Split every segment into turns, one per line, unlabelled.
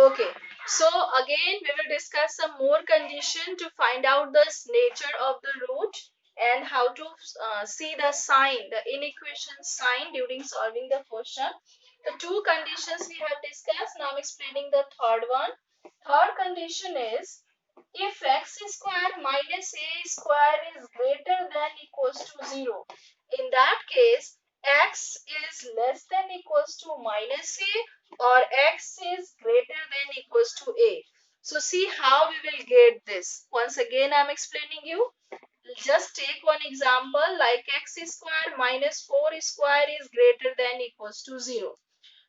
Okay, so again we will discuss some more condition to find out the nature of the root and how to see the sign, the inequation sign during solving the question. The two conditions we have discussed. Now I'm explaining the third one. Third condition is if x square minus a square is greater than equals to 0. In that case, x is less than equals to minus a or x is greater than equals to a. So see how we will get this. Once again I'm explaining you. Just take one example like x square minus 4 square is greater than equals to 0.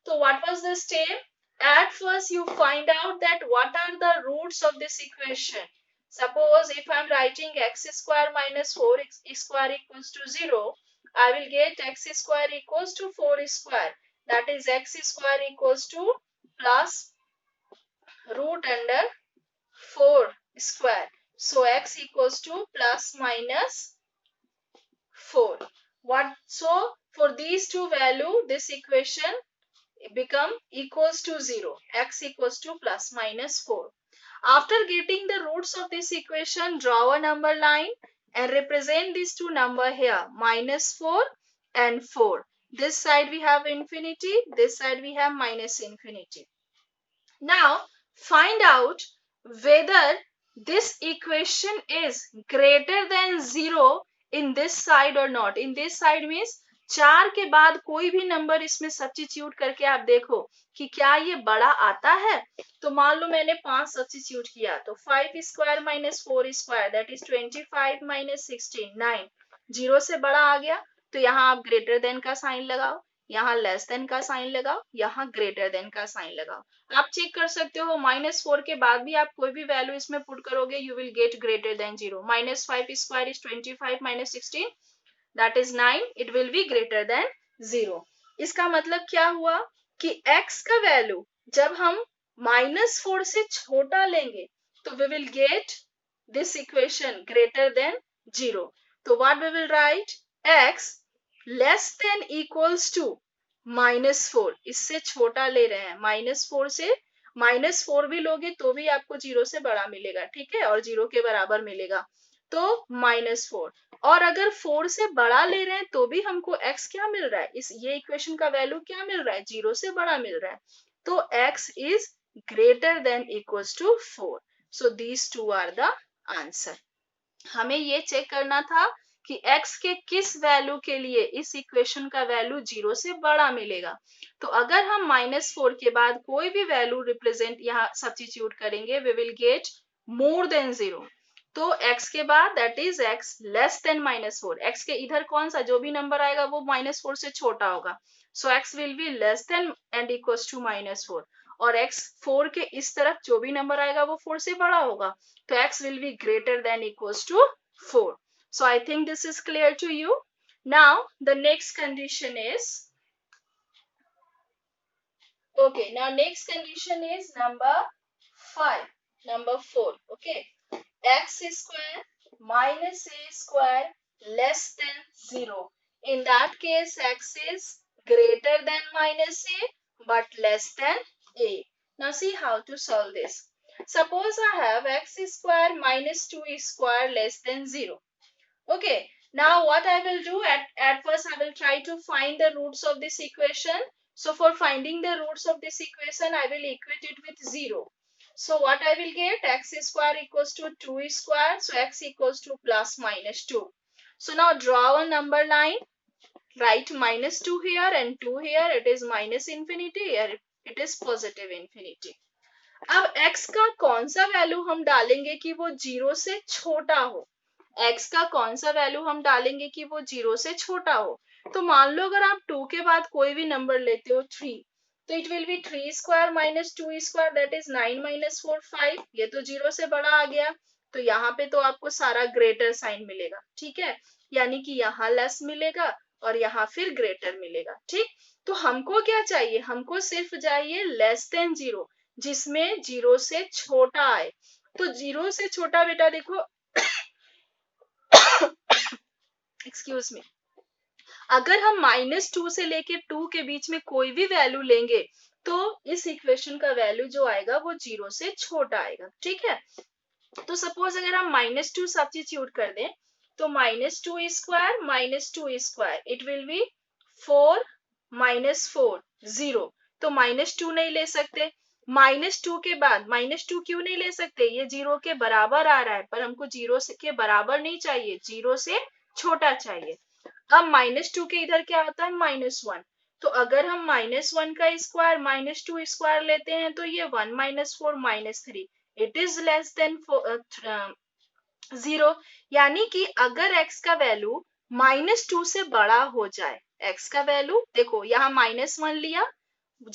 So what was the step? At first you find out that what are the roots of this equation. Suppose if I'm writing x square minus 4 square equals to 0, I will get x square equals to 4 square. That is x square equals to plus root under 4 square. So x equals to plus minus 4. So for these two value, this equation become equals to 0. X equals to plus minus 4. After getting the roots of this equation, draw a number line and represent these two number here, minus 4 and 4. This side we have infinity, this side we have minus infinity. Now find out whether this equation is greater than 0 in this side or not. In this side means 4 के बाद कोई भी number इसमें substitute करके आप देखो कि क्या ये बड़ा आता है. तो मान लो मैंने 5 सब्स्टिट्यूट किया तो 5 square minus 4 square that is 25 minus 16 9. 0 से बड़ा आ गया तो यहाँ आप ग्रेटर देन का साइन लगाओ, यहाँ लेस देन का साइन लगाओ, यहाँ ग्रेटर देन का साइन लगाओ. आप चेक कर सकते हो माइनस 4 के बाद भी आप कोई भी वैल्यू इसमें पुट करोगे you will get greater than 0. Minus 5 square is 25 minus 16 that is 9. It will be greater than 0. इसका मतलब क्या हुआ कि x का वैल्यू जब हम माइनस 4 से छोटा लेंगे तो we will get this equation greater than 0. तो what we will write x less than equals to minus 4. इससे छोटा ले रहे हैं, माइनस 4 से माइनस 4 भी लोगे तो भी आपको 0 से बड़ा मिलेगा, ठीक है, और 0 के बराबर मिलेगा. तो माइनस 4. और अगर 4 से बड़ा ले रहे हैं तो भी हमको x क्या मिल रहा है, इस ये इक्वेशन का वैल्यू क्या मिल रहा है, 0 से बड़ा मिल रहा है. तो x is greater than equals to 4. So these two are the answer. हमें ये चेक करना था कि x के किस वैल्यू के लिए इस इक्वेशन का वैल्यू 0 से बड़ा मिलेगा. तो अगर हम माइनस 4 के बाद कोई भी वैल्यू रिप्रेजेंट यहाँ सब्स्टिट्यूट करेंगे we will get more than 0. तो x के बाद that is x less than minus 4. x के इधर कौन सा जो भी नंबर आएगा वो माइनस 4 से छोटा होगा. So x will be less than and equals to minus 4. और x 4 के इस तरफ जो भी नंबर आएगा वो 4 से बड़ा होगा. तो x will be greater than equals to 4. So I think this is clear to you. Now the next condition is, okay, now next condition is number 5, number 4. Okay, x square minus a square less than 0. In that case x is greater than minus a but less than a. Now see how to solve this. Suppose I have x square minus 2 square less than 0. Okay, now what I will do at first I will try to find the roots of this equation. So for finding the roots of this equation I will equate it with 0. So what I will get, x square equals to 2 square. So x equals to plus minus 2. So now draw a number line. Write minus 2 here and 2 here. It is minus infinity. Here it is positive infinity. अब x का कौन सा value हम डालेंगे कि वो 0 से छोटा हो. x का कौन सा वैल्यू हम डालेंगे कि वो 0 से छोटा हो. तो मान लो अगर आप 2 के बाद कोई भी नंबर लेते हो 3 तो it will be 3 square minus 2 square that is 9 minus 4 5. ये तो 0 से बड़ा आ गया तो यहाँ पे तो आपको सारा ग्रेटर साइन मिलेगा, ठीक है, यानी कि यहाँ लेस मिलेगा और यहाँ फिर ग्रेटर मिलेगा. ठीक, तो हमको क्या चाहिए, हमको सिर्फ चाहिए लेस देन 0 जिसमें 0 से छोटा आए. तो 0 से छोटा बेटा देखो एक्सक्यूज मी, अगर हम -2 से लेके 2 के बीच में कोई भी वैल्यू लेंगे तो इस इक्वेशन का वैल्यू जो आएगा वो 0 से छोटा आएगा, ठीक है। तो सपोज अगर हम -2 सब्स्टिट्यूट कर दें, तो -2 स्क्वायर इट विल बी 4 -4 0। तो -2 नहीं ले सकते, -2 के बाद -2 क्यों नहीं ले सकते, ये 0 के बराबर आ रहा है, पर हमको 0 के बराबर नहीं चाहिए, 0 से छोटा चाहिए। अब -2 के इधर क्या होता है, -1। तो अगर हम -1 का स्क्वायर -2 स्क्वायर लेते हैं तो ये 1 -4 -3 इट इज लेस देन 0। यानी कि अगर x का वैल्यू -2 से बड़ा हो जाए, x का वैल्यू देखो यहाँ -1 लिया,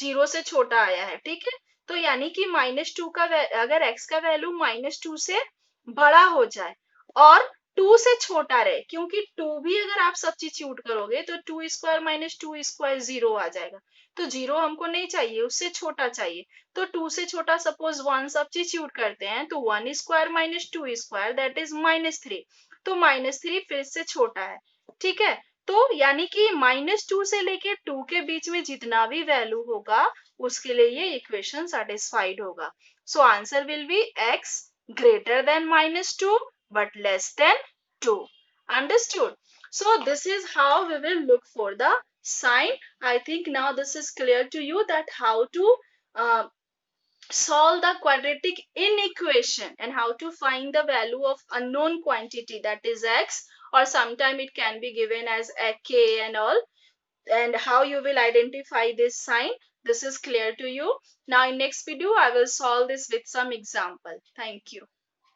0 से छोटा आया है, ठीक है। तो यानी कि -2 का अगर x का वैल्यू -2 से बड़ा हो जाए और 2 से छोटा रहे, क्योंकि 2 भी अगर आप सब्स्टिट्यूट करोगे तो 2 स्क्वायर -2 स्क्वायर 0 आ जाएगा। तो 0 हमको नहीं चाहिए, उससे छोटा चाहिए। तो 2 से छोटा सपोज 1 सब्स्टिट्यूट करते हैं, तो 1 स्क्वायर -2 स्क्वायर दैट इज -3। तो -3 फिर से छोटा है, ठीक है। तो यानी कि -2 से लेके 2 के बीच में जितना भी वैल्यू होगा उसके लिए ये इक्वेशन सेटिस्फाइड होगा। So answer will be x greater than -2 but less than 2. Understood? So this is how we will look for the sign. I think now this is clear to you that how to uh, solve the quadratic inequation and how to find the value of unknown quantity, that is x, or sometime it can be given as a k and all, and how you will identify this sign. This is clear to you. Now in next video I will solve this with some example. Thank you.